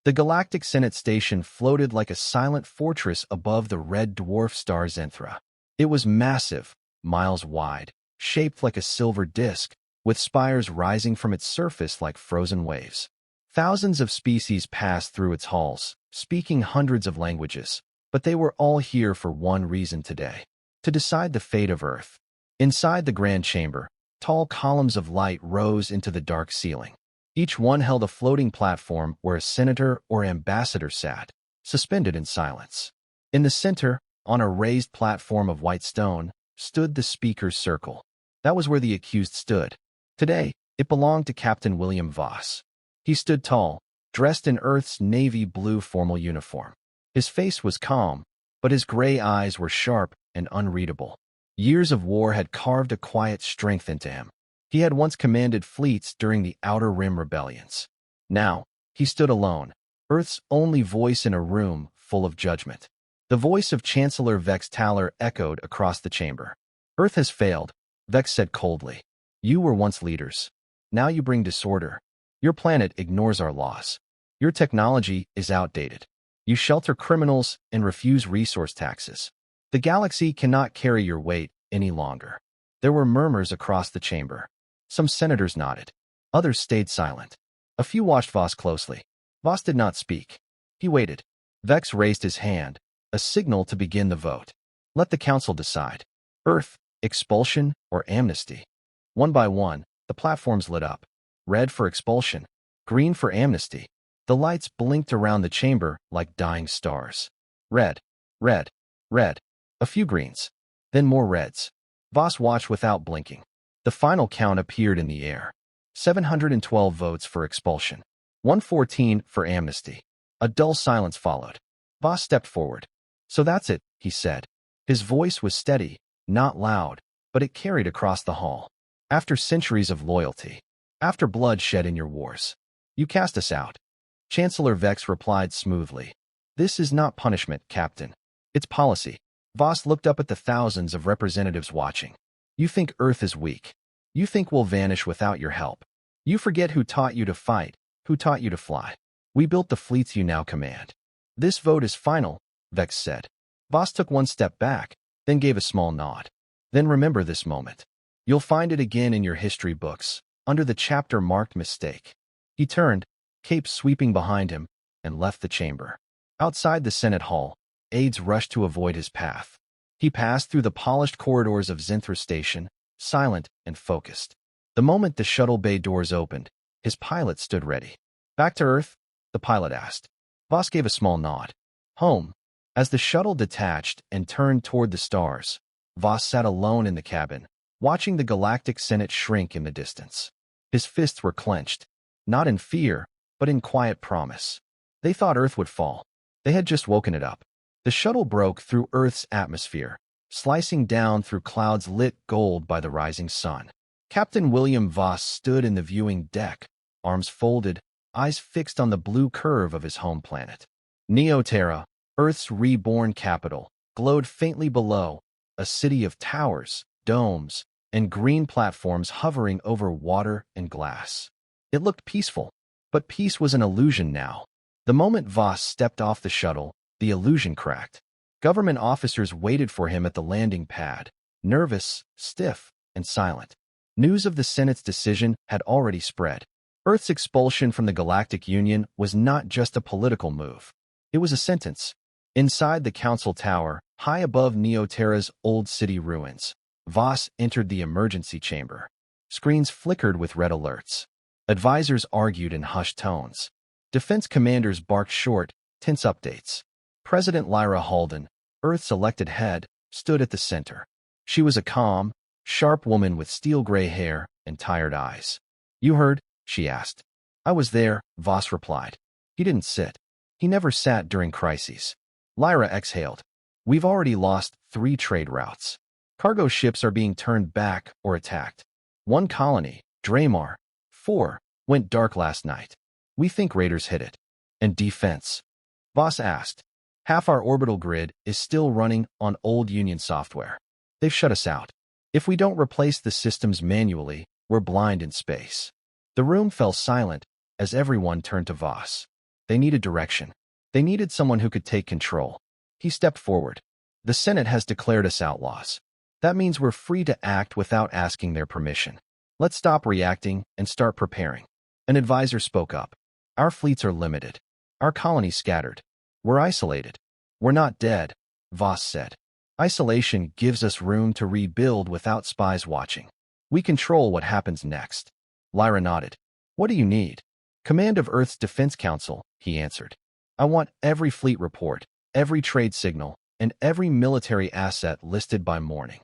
The Galactic Senate Station floated like a silent fortress above the red dwarf star Zenthra. It was massive, miles wide, shaped like a silver disk, with spires rising from its surface like frozen waves. Thousands of species passed through its halls, speaking hundreds of languages, but they were all here for one reason today: to decide the fate of Earth. Inside the grand chamber, tall columns of light rose into the dark ceiling. Each one held a floating platform where a senator or ambassador sat, suspended in silence. In the center, on a raised platform of white stone, stood the Speaker's Circle. That was where the accused stood. Today, it belonged to Captain William Voss. He stood tall, dressed in Earth's navy blue formal uniform. His face was calm, but his gray eyes were sharp and unreadable. Years of war had carved a quiet strength into him. He had once commanded fleets during the Outer Rim rebellions. Now, he stood alone, Earth's only voice in a room full of judgment. The voice of Chancellor Vex Taller echoed across the chamber. "Earth has failed," Vex said coldly. "You were once leaders. Now you bring disorder. Your planet ignores our laws. Your technology is outdated. You shelter criminals and refuse resource taxes. The galaxy cannot carry your weight any longer." There were murmurs across the chamber. Some senators nodded. Others stayed silent. A few watched Voss closely. Voss did not speak. He waited. Vex raised his hand, a signal to begin the vote. Let the council decide. Earth, expulsion, or amnesty. One by one, the platforms lit up. Red for expulsion, green for amnesty. The lights blinked around the chamber like dying stars. Red, red, red. A few greens. Then more reds. Voss watched without blinking. The final count appeared in the air. 712 votes for expulsion. 114 for amnesty. A dull silence followed. Voss stepped forward. "So that's it," he said. His voice was steady, not loud, but it carried across the hall. "After centuries of loyalty, after blood shed in your wars, you cast us out." Chancellor Vex replied smoothly. "This is not punishment, Captain. It's policy." Voss looked up at the thousands of representatives watching. "You think Earth is weak. You think we'll vanish without your help. You forget who taught you to fight, who taught you to fly. We built the fleets you now command." "This vote is final," Vex said. Voss took one step back, then gave a small nod. "Then remember this moment. You'll find it again in your history books, under the chapter marked mistake." He turned, cape sweeping behind him, and left the chamber. Outside the Senate Hall, aides rushed to avoid his path. He passed through the polished corridors of Zenthra Station, silent and focused. The moment the shuttle bay doors opened, his pilot stood ready. "Back to Earth?" the pilot asked. Voss gave a small nod. "Home." As the shuttle detached and turned toward the stars, Voss sat alone in the cabin, watching the Galactic Senate shrink in the distance. His fists were clenched, not in fear, but in quiet promise. They thought Earth would fall. They had just woken it up. The shuttle broke through Earth's atmosphere, slicing down through clouds lit gold by the rising sun. Captain William Voss stood in the viewing deck, arms folded, eyes fixed on the blue curve of his home planet. Neoterra, Earth's reborn capital, glowed faintly below, a city of towers, domes, and green platforms hovering over water and glass. It looked peaceful, but peace was an illusion now. The moment Voss stepped off the shuttle, the illusion cracked. Government officers waited for him at the landing pad, nervous, stiff, and silent. News of the Senate's decision had already spread. Earth's expulsion from the Galactic Union was not just a political move. It was a sentence. Inside the council tower, high above Neoterra's old city ruins, Voss entered the emergency chamber. Screens flickered with red alerts. Advisors argued in hushed tones. Defense commanders barked short, tense updates. President Lyra Halden, Earth's elected head, stood at the center. She was a calm, sharp woman with steel-gray hair and tired eyes. "You heard?" she asked. "I was there," Voss replied. He didn't sit. He never sat during crises. Lyra exhaled. "We've already lost 3 trade routes. Cargo ships are being turned back or attacked. One colony, Draymar, 4, went dark last night. We think raiders hit it." "And defense?" Voss asked. "Half our orbital grid is still running on old Union software. They've shut us out. If we don't replace the systems manually, we're blind in space." The room fell silent as everyone turned to Voss. They needed direction. They needed someone who could take control. He stepped forward. The Senate has declared us outlaws. That means we're free to act without asking their permission. Let's stop reacting and start preparing. An advisor spoke up. Our fleets are limited. Our colonies scattered. We're isolated. We're not dead, Voss said. Isolation gives us room to rebuild without spies watching. We control what happens next. Lyra nodded. What do you need? Command of Earth's Defense Council, he answered. I want every fleet report, every trade signal, and every military asset listed by morning.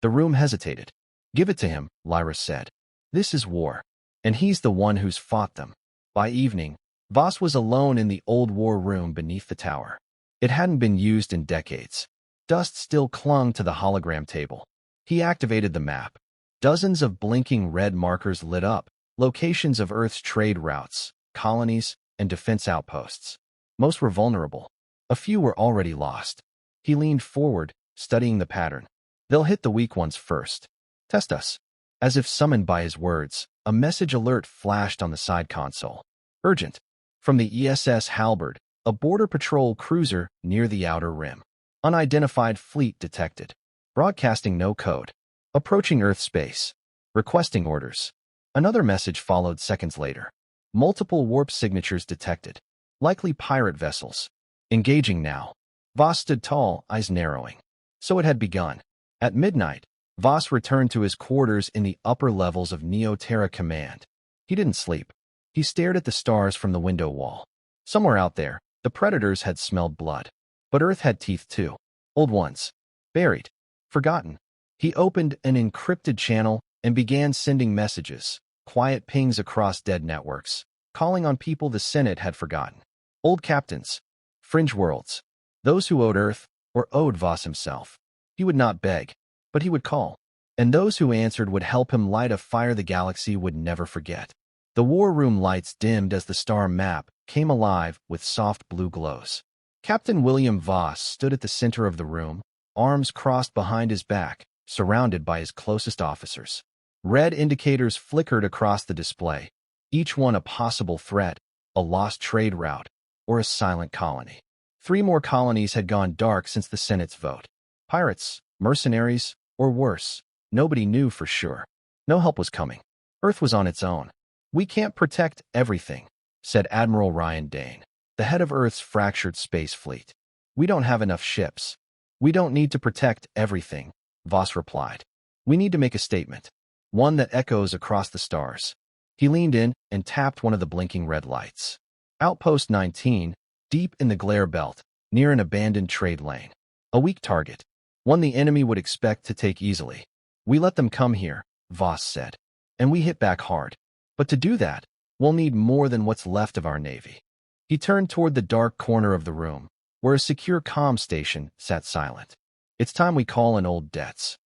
The room hesitated. Give it to him, Lyra said. This is war, and he's the one who's fought them. By evening, Voss was alone in the old war room beneath the tower. It hadn't been used in decades. Dust still clung to the hologram table. He activated the map. Dozens of blinking red markers lit up, locations of Earth's trade routes, colonies, and defense outposts. Most were vulnerable. A few were already lost. He leaned forward, studying the pattern. They'll hit the weak ones first. Test us. As if summoned by his words, a message alert flashed on the side console. Urgent. From the ESS Halberd, a border patrol cruiser near the outer rim. Unidentified fleet detected. Broadcasting no code. Approaching Earth space. Requesting orders. Another message followed seconds later. Multiple warp signatures detected. Likely pirate vessels. Engaging now. Voss stood tall, eyes narrowing. So it had begun. At midnight, Voss returned to his quarters in the upper levels of Neoterra Command. He didn't sleep. He stared at the stars from the window wall. Somewhere out there, the predators had smelled blood. But Earth had teeth too. Old ones. Buried. Forgotten. He opened an encrypted channel and began sending messages, quiet pings across dead networks, calling on people the Senate had forgotten. Old captains. Fringe worlds. Those who owed Earth, or owed Voss himself. He would not beg, but he would call. And those who answered would help him light a fire the galaxy would never forget. The war room lights dimmed as the star map came alive with soft blue glows. Captain William Voss stood at the center of the room, arms crossed behind his back, surrounded by his closest officers. Red indicators flickered across the display, each one a possible threat, a lost trade route, or a silent colony. 3 more colonies had gone dark since the Senate's vote. Pirates, mercenaries, or worse. Nobody knew for sure. No help was coming. Earth was on its own. We can't protect everything, said Admiral Ryan Dane, the head of Earth's fractured space fleet. We don't have enough ships. We don't need to protect everything, Voss replied. We need to make a statement. One that echoes across the stars. He leaned in and tapped one of the blinking red lights. Outpost 19, deep in the glare belt, near an abandoned trade lane. A weak target. One the enemy would expect to take easily. We let them come here, Voss said. And we hit back hard. But to do that, we'll need more than what's left of our navy. He turned toward the dark corner of the room, where a secure comm station sat silent. It's time we call in old debts.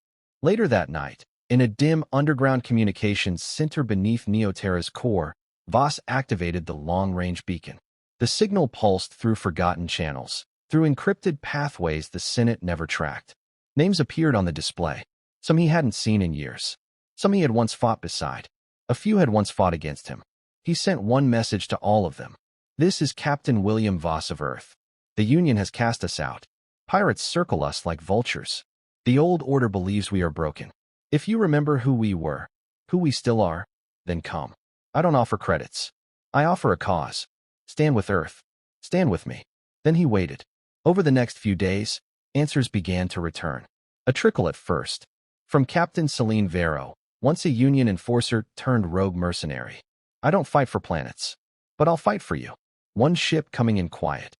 Later that night, in a dim underground communications center beneath Neoterra's core, Voss activated the long-range beacon. The signal pulsed through forgotten channels, through encrypted pathways the Senate never tracked. Names appeared on the display. Some he hadn't seen in years. Some he had once fought beside. A few had once fought against him. He sent one message to all of them. This is Captain William Voss of Earth. The Union has cast us out. Pirates circle us like vultures. The old order believes we are broken. If you remember who we were, who we still are, then come. I don't offer credits. I offer a cause. Stand with Earth. Stand with me. Then he waited. Over the next few days, answers began to return. A trickle at first. From Captain Celine Vero, once a Union enforcer turned rogue mercenary. I don't fight for planets, but I'll fight for you. One ship coming in quiet.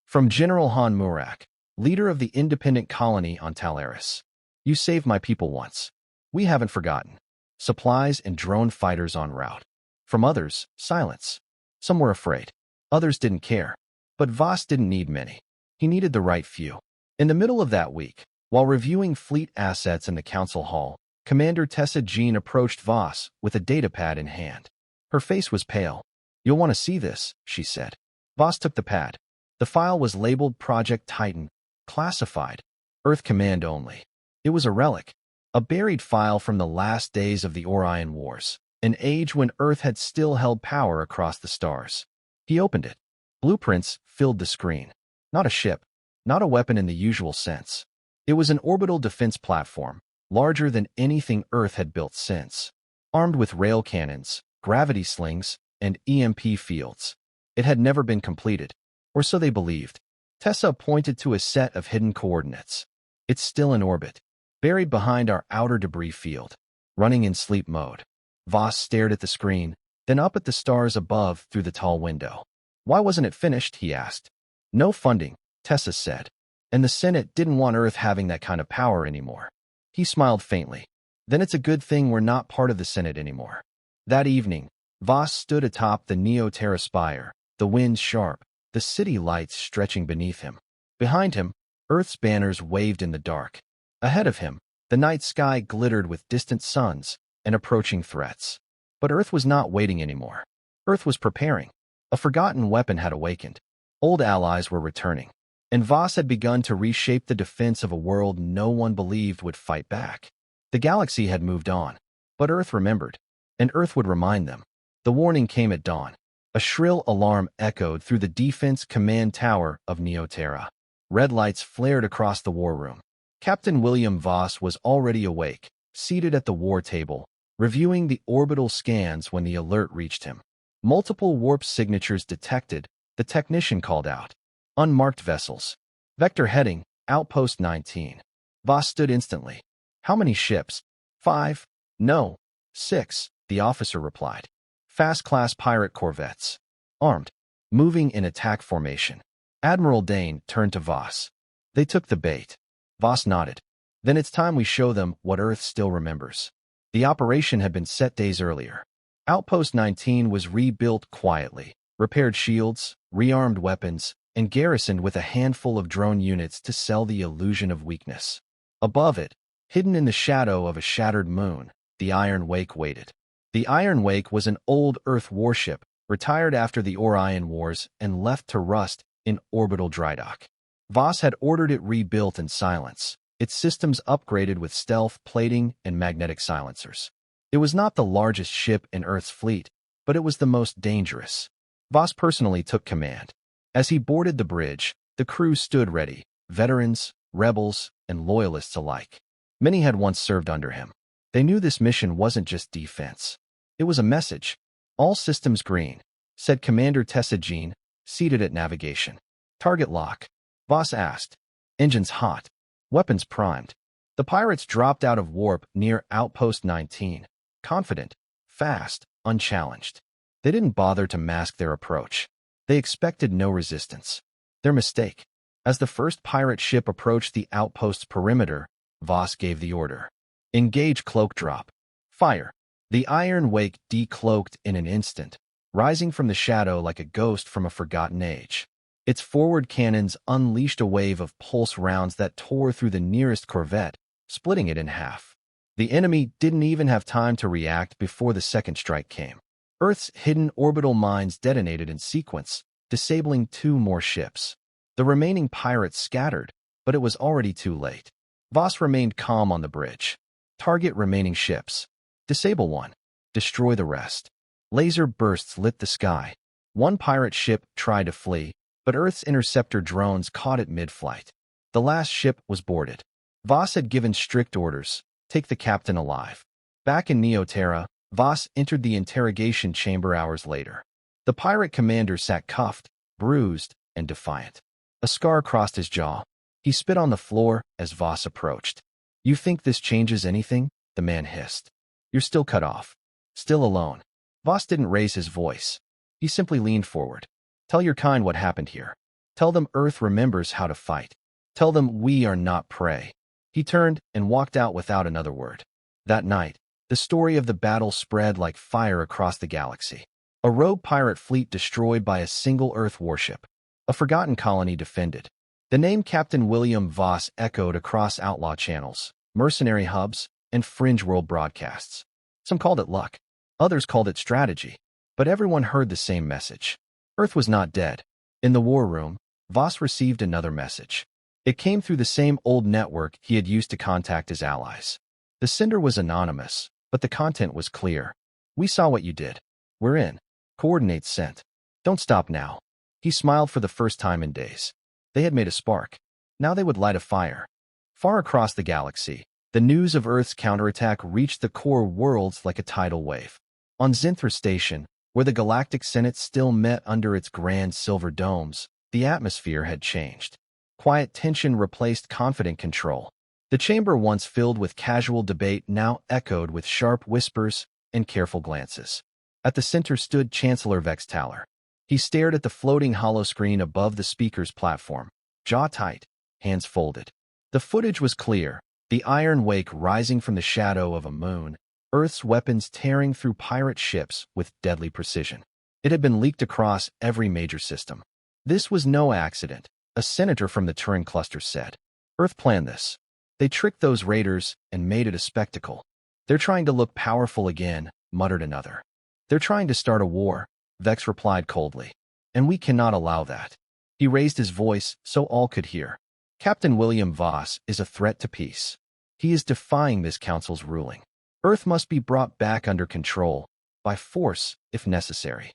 From General Han Murak, leader of the independent colony on Talaris. You saved my people once. We haven't forgotten. Supplies and drone fighters en route. From others, silence. Some were afraid. Others didn't care. But Voss didn't need many. He needed the right few. In the middle of that week, while reviewing fleet assets in the council hall, Commander Tessa Jean approached Voss with a datapad in hand. Her face was pale. You'll want to see this, she said. Voss took the pad. The file was labeled Project Titan, classified, Earth Command only. It was a relic, a buried file from the last days of the Orion Wars, an age when Earth had still held power across the stars. He opened it. Blueprints filled the screen. Not a ship, not a weapon in the usual sense. It was an orbital defense platform, larger than anything Earth had built since. Armed with rail cannons, gravity slings, and EMP fields. It had never been completed, or so they believed. Tessa pointed to a set of hidden coordinates. It's still in orbit, buried behind our outer debris field, running in sleep mode. Voss stared at the screen, then up at the stars above through the tall window. Why wasn't it finished, he asked. No funding, Tessa said. And the Senate didn't want Earth having that kind of power anymore. He smiled faintly. Then it's a good thing we're not part of the Senate anymore. That evening, Voss stood atop the Neoterra spire, the wind sharp, the city lights stretching beneath him. Behind him, Earth's banners waved in the dark. Ahead of him, the night sky glittered with distant suns and approaching threats. But Earth was not waiting anymore. Earth was preparing. A forgotten weapon had awakened. Old allies were returning. And Voss had begun to reshape the defense of a world no one believed would fight back. The galaxy had moved on. But Earth remembered. And Earth would remind them. The warning came at dawn. A shrill alarm echoed through the defense command tower of Neoterra. Red lights flared across the war room. Captain William Voss was already awake, seated at the war table, reviewing the orbital scans when the alert reached him. Multiple warp signatures detected, the technician called out. Unmarked vessels. Vector heading, Outpost 19. Voss stood instantly. How many ships? 5. No. 6, the officer replied. Fast-class pirate corvettes. Armed. Moving in attack formation. Admiral Dane turned to Voss. They took the bait. Voss nodded. Then it's time we show them what Earth still remembers. The operation had been set days earlier. Outpost 19 was rebuilt quietly, repaired shields, rearmed weapons, and garrisoned with a handful of drone units to sell the illusion of weakness. Above it, hidden in the shadow of a shattered moon, the Iron Wake waited. The Iron Wake was an old Earth warship, retired after the Orion Wars and left to rust in orbital drydock. Voss had ordered it rebuilt in silence, its systems upgraded with stealth plating and magnetic silencers. It was not the largest ship in Earth's fleet, but it was the most dangerous. Voss personally took command. As he boarded the bridge, the crew stood ready, veterans, rebels, and loyalists alike. Many had once served under him. They knew this mission wasn't just defense. It was a message. All systems green, said Commander Tessa Jean, seated at navigation. Target lock. Voss asked. Engines hot. Weapons primed. The pirates dropped out of warp near Outpost 19. Confident, fast, unchallenged. They didn't bother to mask their approach. They expected no resistance. Their mistake. As the first pirate ship approached the outpost's perimeter, Voss gave the order. Engage cloak drop. Fire. The Iron Wake decloaked in an instant, rising from the shadow like a ghost from a forgotten age. Its forward cannons unleashed a wave of pulse rounds that tore through the nearest corvette, splitting it in half. The enemy didn't even have time to react before the second strike came. Earth's hidden orbital mines detonated in sequence, disabling 2 more ships. The remaining pirates scattered, but it was already too late. Voss remained calm on the bridge. Target remaining ships. Disable one. Destroy the rest. Laser bursts lit the sky. One pirate ship tried to flee, but Earth's interceptor drones caught it mid-flight. The last ship was boarded. Voss had given strict orders. Take the captain alive. Back in Neoterra, Voss entered the interrogation chamber hours later. The pirate commander sat cuffed, bruised, and defiant. A scar crossed his jaw. He spit on the floor as Voss approached. You think this changes anything? The man hissed. You're still cut off. Still alone. Voss didn't raise his voice. He simply leaned forward. Tell your kind what happened here. Tell them Earth remembers how to fight. Tell them we are not prey. He turned and walked out without another word. That night, the story of the battle spread like fire across the galaxy. A rogue pirate fleet destroyed by a single Earth warship. A forgotten colony defended. The name Captain William Voss echoed across outlaw channels, mercenary hubs, and fringe world broadcasts. Some called it luck. Others called it strategy. But everyone heard the same message. Earth was not dead. In the war room, Voss received another message. It came through the same old network he had used to contact his allies. The sender was anonymous, but the content was clear. We saw what you did. We're in. Coordinates sent. Don't stop now. He smiled for the first time in days. They had made a spark. Now they would light a fire. Far across the galaxy, the news of Earth's counterattack reached the core worlds like a tidal wave. On Zinthra Station, where the Galactic Senate still met under its grand silver domes, the atmosphere had changed. Quiet tension replaced confident control. The chamber once filled with casual debate now echoed with sharp whispers and careful glances. At the center stood Chancellor Vex Taller. He stared at the floating holoscreen above the speaker's platform, jaw tight, hands folded. The footage was clear, the iron wake rising from the shadow of a moon, Earth's weapons tearing through pirate ships with deadly precision. It had been leaked across every major system. This was no accident, a senator from the Turing cluster said. Earth planned this. They tricked those raiders and made it a spectacle. They're trying to look powerful again, muttered another. They're trying to start a war, Vex replied coldly. And we cannot allow that. He raised his voice so all could hear. Captain William Voss is a threat to peace. He is defying this council's ruling. Earth must be brought back under control, by force if necessary.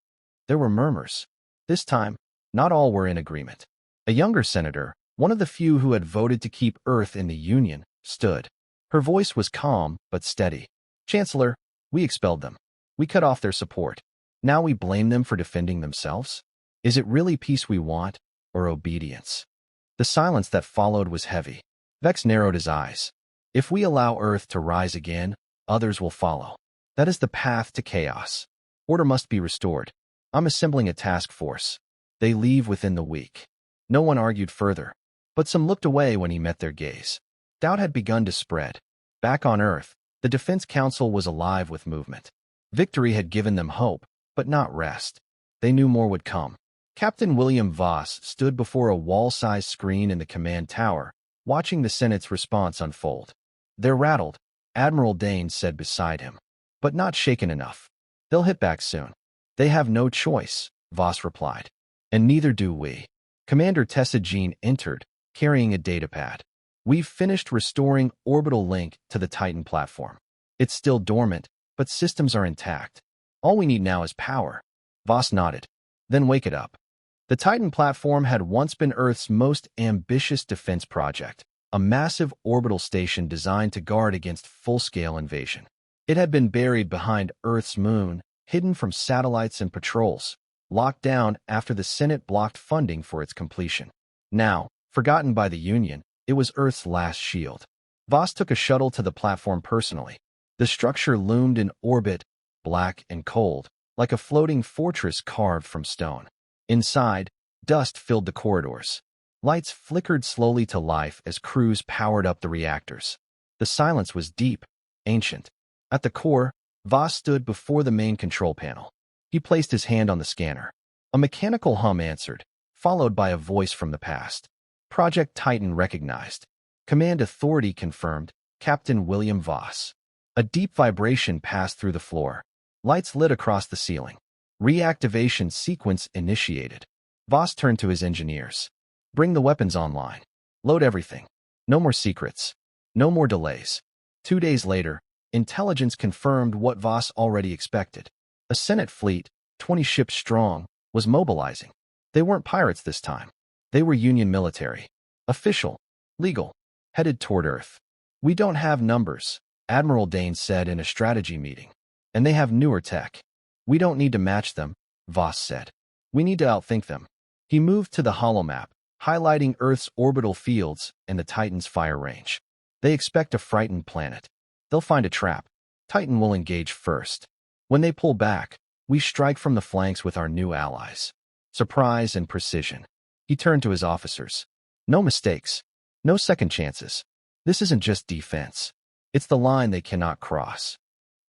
There were murmurs. This time, not all were in agreement. A younger senator, one of the few who had voted to keep Earth in the Union, stood. Her voice was calm but steady. Chancellor, we expelled them. We cut off their support. Now we blame them for defending themselves? Is it really peace we want, or obedience? The silence that followed was heavy. Vex narrowed his eyes. If we allow Earth to rise again, others will follow. That is the path to chaos. Order must be restored. I'm assembling a task force. They leave within the week. No one argued further, but some looked away when he met their gaze. Doubt had begun to spread. Back on Earth, the Defense Council was alive with movement. Victory had given them hope, but not rest. They knew more would come. Captain William Voss stood before a wall-sized screen in the command tower, watching the Senate's response unfold. They're rattled, Admiral Dane said beside him, but not shaken enough. They'll hit back soon. They have no choice, Voss replied. And neither do we. Commander Tessa Jean entered, carrying a datapad. We've finished restoring orbital link to the Titan platform. It's still dormant, but systems are intact. All we need now is power. Voss nodded. Then wake it up. The Titan platform had once been Earth's most ambitious defense project, a massive orbital station designed to guard against full-scale invasion. It had been buried behind Earth's moon, hidden from satellites and patrols, locked down after the Senate blocked funding for its completion. Now, forgotten by the Union, it was Earth's last shield. Voss took a shuttle to the platform personally. The structure loomed in orbit, black and cold, like a floating fortress carved from stone. Inside, dust filled the corridors. Lights flickered slowly to life as crews powered up the reactors. The silence was deep, ancient. At the core, Voss stood before the main control panel. He placed his hand on the scanner. A mechanical hum answered, followed by a voice from the past. Project Titan recognized. Command Authority confirmed, Captain William Voss. A deep vibration passed through the floor. Lights lit across the ceiling. Reactivation sequence initiated. Voss turned to his engineers. Bring the weapons online. Load everything. No more secrets. No more delays. 2 days later, intelligence confirmed what Voss already expected. A Senate fleet, 20 ships strong, was mobilizing. They weren't pirates this time. They were Union military. Official. Legal. Headed toward Earth. We don't have numbers, Admiral Dane said in a strategy meeting. And they have newer tech. We don't need to match them, Voss said. We need to outthink them. He moved to the holomap, highlighting Earth's orbital fields and the Titan's fire range. They expect a frightened planet. They'll find a trap. Titan will engage first. When they pull back, we strike from the flanks with our new allies. Surprise and precision. He turned to his officers. No mistakes. No second chances. This isn't just defense. It's the line they cannot cross.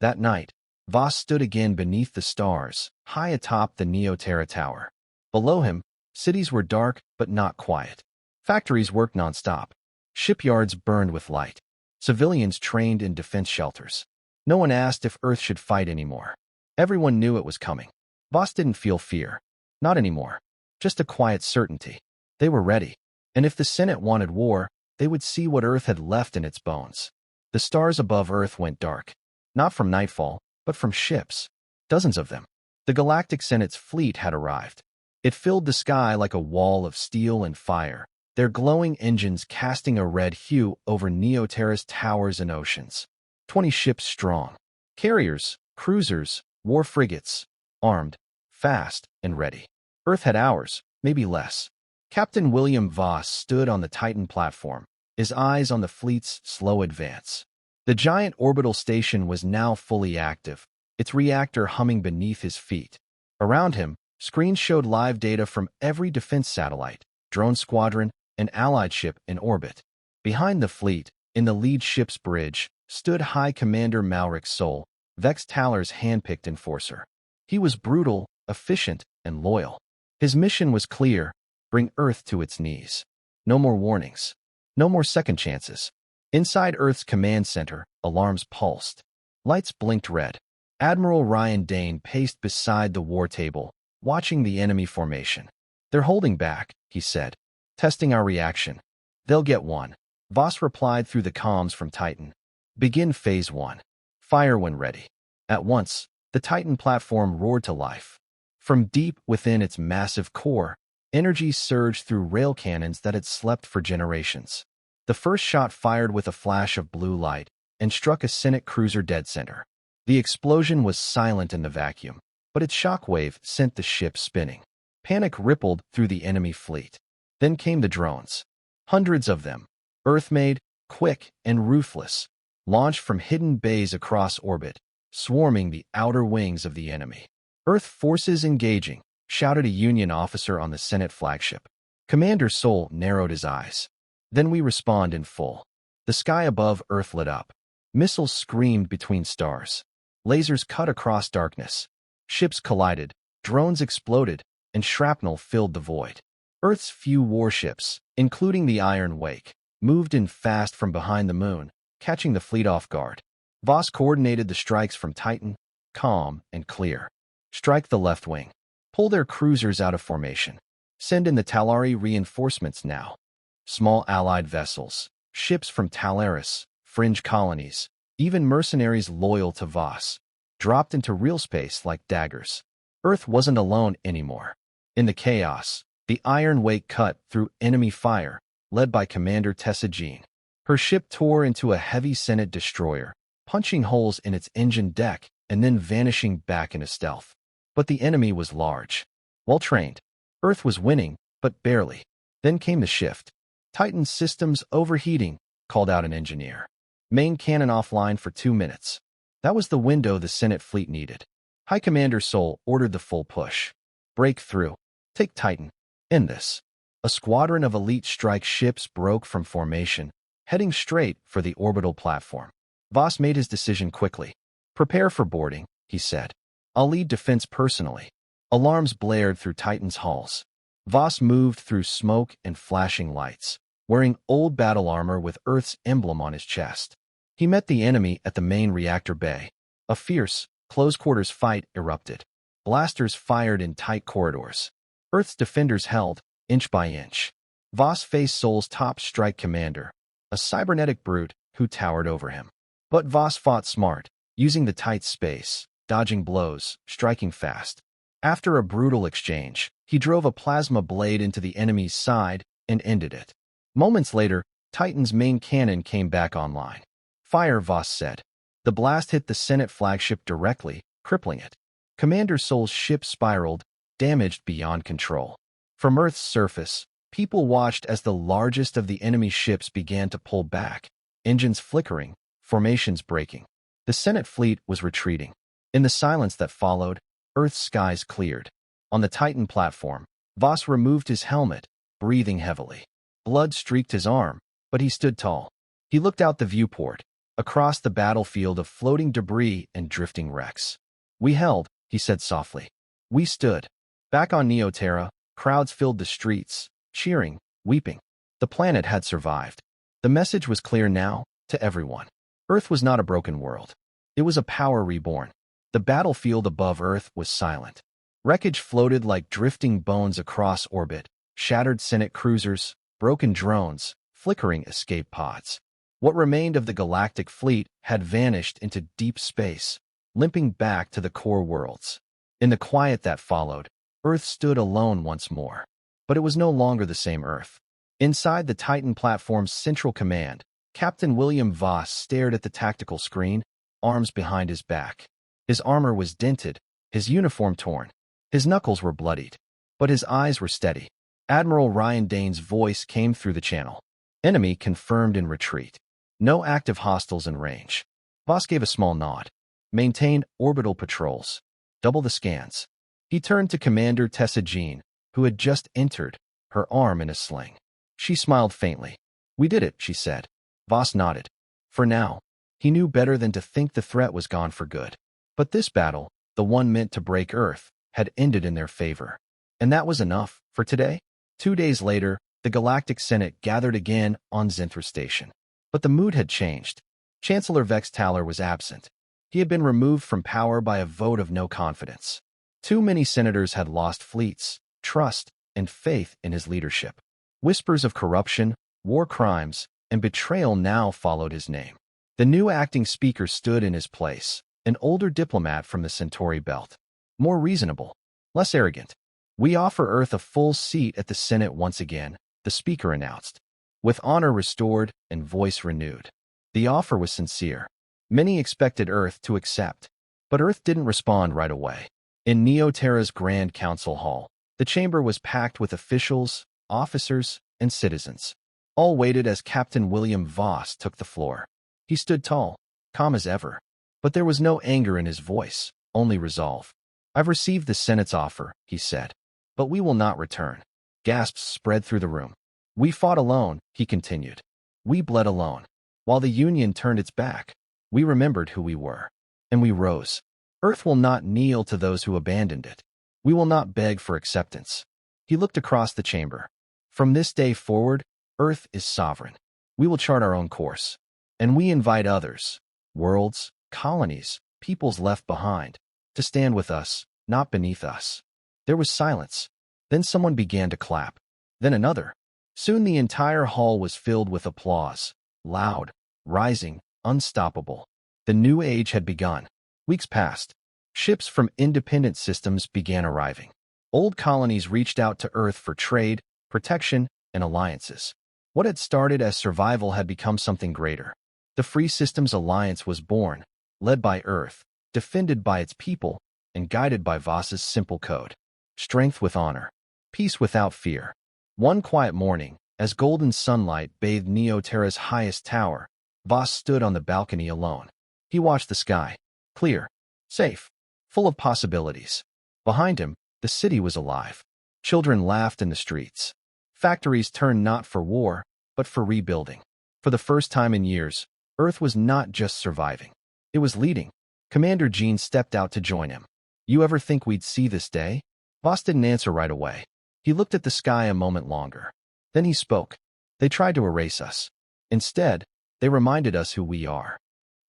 That night, Voss stood again beneath the stars, high atop the Neoterra Tower. Below him, cities were dark but not quiet. Factories worked nonstop. Shipyards burned with light. Civilians trained in defense shelters. No one asked if Earth should fight anymore. Everyone knew it was coming. Voss didn't feel fear. Not anymore. Just a quiet certainty. They were ready. And if the Senate wanted war, they would see what Earth had left in its bones. The stars above Earth went dark. Not from nightfall, but from ships. Dozens of them. The Galactic Senate's fleet had arrived. It filled the sky like a wall of steel and fire, their glowing engines casting a red hue over Neoterra's towers and oceans. 20 ships strong. Carriers, cruisers, war frigates, armed, fast, and ready. Earth had hours, maybe less. Captain William Voss stood on the Titan platform, his eyes on the fleet's slow advance. The giant orbital station was now fully active, its reactor humming beneath his feet. Around him, screens showed live data from every defense satellite, drone squadron, and allied ship in orbit. Behind the fleet, in the lead ship's bridge, stood High Commander Malric Sol, Vex Talor's handpicked enforcer. He was brutal, efficient, and loyal. His mission was clear: bring Earth to its knees. No more warnings. No more second chances. Inside Earth's command center, alarms pulsed. Lights blinked red. Admiral Ryan Dane paced beside the war table, watching the enemy formation. "They're holding back," he said, "testing our reaction." "They'll get one," Voss replied through the comms from Titan. "Begin Phase 1. Fire when ready." At once, the Titan platform roared to life. From deep within its massive core, energy surged through rail cannons that had slept for generations. The first shot fired with a flash of blue light and struck a Senate cruiser dead center. The explosion was silent in the vacuum, but its shockwave sent the ship spinning. Panic rippled through the enemy fleet. Then came the drones. Hundreds of them, Earth-made, quick, and ruthless, launched from hidden bays across orbit, swarming the outer wings of the enemy. "Earth forces engaging," shouted a Union officer on the Senate flagship. Commander Sol narrowed his eyes. "Then we respond in full." The sky above Earth lit up. Missiles screamed between stars. Lasers cut across darkness. Ships collided, drones exploded, and shrapnel filled the void. Earth's few warships, including the Iron Wake, moved in fast from behind the moon, catching the fleet off guard. Voss coordinated the strikes from Titan, calm and clear. "Strike the left wing. Pull their cruisers out of formation. Send in the Talari reinforcements now." Small allied vessels, ships from Talaris, fringe colonies, even mercenaries loyal to Voss, dropped into real space like daggers. Earth wasn't alone anymore. In the chaos, the Iron Wake cut through enemy fire, led by Commander Tessa Jean. Her ship tore into a heavy Senate destroyer, punching holes in its engine deck and then vanishing back into stealth. But the enemy was large. Well-trained. Earth was winning, but barely. Then came the shift. "Titan's systems overheating," called out an engineer. "Main cannon offline for 2 minutes." That was the window the Senate fleet needed. High Commander Sol ordered the full push. "Break through. Take Titan. End this." A squadron of elite strike ships broke from formation, heading straight for the orbital platform. Voss made his decision quickly. "Prepare for boarding," he said. "I'll lead defense personally." Alarms blared through Titan's halls. Voss moved through smoke and flashing lights, wearing old battle armor with Earth's emblem on his chest. He met the enemy at the main reactor bay. A fierce, close-quarters fight erupted. Blasters fired in tight corridors. Earth's defenders held, inch by inch. Voss faced Sol's top strike commander, a cybernetic brute who towered over him. But Voss fought smart, using the tight space, dodging blows, striking fast. After a brutal exchange, he drove a plasma blade into the enemy's side and ended it. Moments later, Titan's main cannon came back online. "Fire," Voss said. The blast hit the Senate flagship directly, crippling it. Commander Sol's ship spiraled, damaged beyond control. From Earth's surface, people watched as the largest of the enemy ships began to pull back, engines flickering, formations breaking. The Senate fleet was retreating. In the silence that followed, Earth's skies cleared. On the Titan platform, Voss removed his helmet, breathing heavily. Blood streaked his arm, but he stood tall. He looked out the viewport, across the battlefield of floating debris and drifting wrecks. "We held," he said softly. "We stood." Back on Neoterra, crowds filled the streets, cheering, weeping. The planet had survived. The message was clear now, to everyone. Earth was not a broken world. It was a power reborn. The battlefield above Earth was silent. Wreckage floated like drifting bones across orbit, shattered Senate cruisers, broken drones, flickering escape pods. What remained of the galactic fleet had vanished into deep space, limping back to the core worlds. In the quiet that followed, Earth stood alone once more. But it was no longer the same Earth. Inside the Titan platform's central command, Captain William Voss stared at the tactical screen, arms behind his back. His armor was dented, his uniform torn. His knuckles were bloodied. But his eyes were steady. Admiral Ryan Dane's voice came through the channel. Enemy confirmed in retreat. No active hostiles in range. Voss gave a small nod. Maintain orbital patrols. Double the scans. He turned to Commander Tessa Jean, who had just entered, her arm in a sling. She smiled faintly. "We did it," she said. Voss nodded. For now, he knew better than to think the threat was gone for good. But this battle, the one meant to break Earth, had ended in their favor. And that was enough for today. 2 days later, the Galactic Senate gathered again on Zenthra Station. But the mood had changed. Chancellor Vex Taller was absent. He had been removed from power by a vote of no confidence. Too many senators had lost fleets, trust, and faith in his leadership. Whispers of corruption, war crimes, and betrayal now followed his name. The new acting speaker stood in his place, an older diplomat from the Centauri Belt. More reasonable, less arrogant. "We offer Earth a full seat at the Senate once again," the speaker announced. With honor restored and voice renewed. The offer was sincere. Many expected Earth to accept, but Earth didn't respond right away. In Neoterra's Grand Council Hall, the chamber was packed with officials, officers, and citizens. All waited as Captain William Voss took the floor. He stood tall, calm as ever. But there was no anger in his voice, only resolve. "I've received the Senate's offer," he said. "But we will not return." Gasps spread through the room. "We fought alone," he continued. "We bled alone. While the Union turned its back, we remembered who we were. And we rose. Earth will not kneel to those who abandoned it. We will not beg for acceptance." He looked across the chamber. "From this day forward, Earth is sovereign. We will chart our own course. And we invite others, worlds, colonies, peoples left behind, to stand with us, not beneath us." There was silence. Then someone began to clap. Then another. Soon the entire hall was filled with applause. Loud, rising, unstoppable. The new age had begun. Weeks passed. Ships from independent systems began arriving. Old colonies reached out to Earth for trade, protection, and alliances. What had started as survival had become something greater. The Free Systems Alliance was born, led by Earth, defended by its people, and guided by Voss's simple code. Strength with honor. Peace without fear. One quiet morning, as golden sunlight bathed Neoterra's highest tower, Voss stood on the balcony alone. He watched the sky. Clear. Safe. Full of possibilities. Behind him, the city was alive. Children laughed in the streets. Factories turned not for war, but for rebuilding. For the first time in years, Earth was not just surviving. It was leading. Commander Jean stepped out to join him. "You ever think we'd see this day?" Voss didn't answer right away. He looked at the sky a moment longer. Then he spoke. "They tried to erase us. Instead, they reminded us who we are."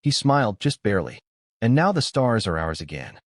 He smiled just barely. "And now the stars are ours again."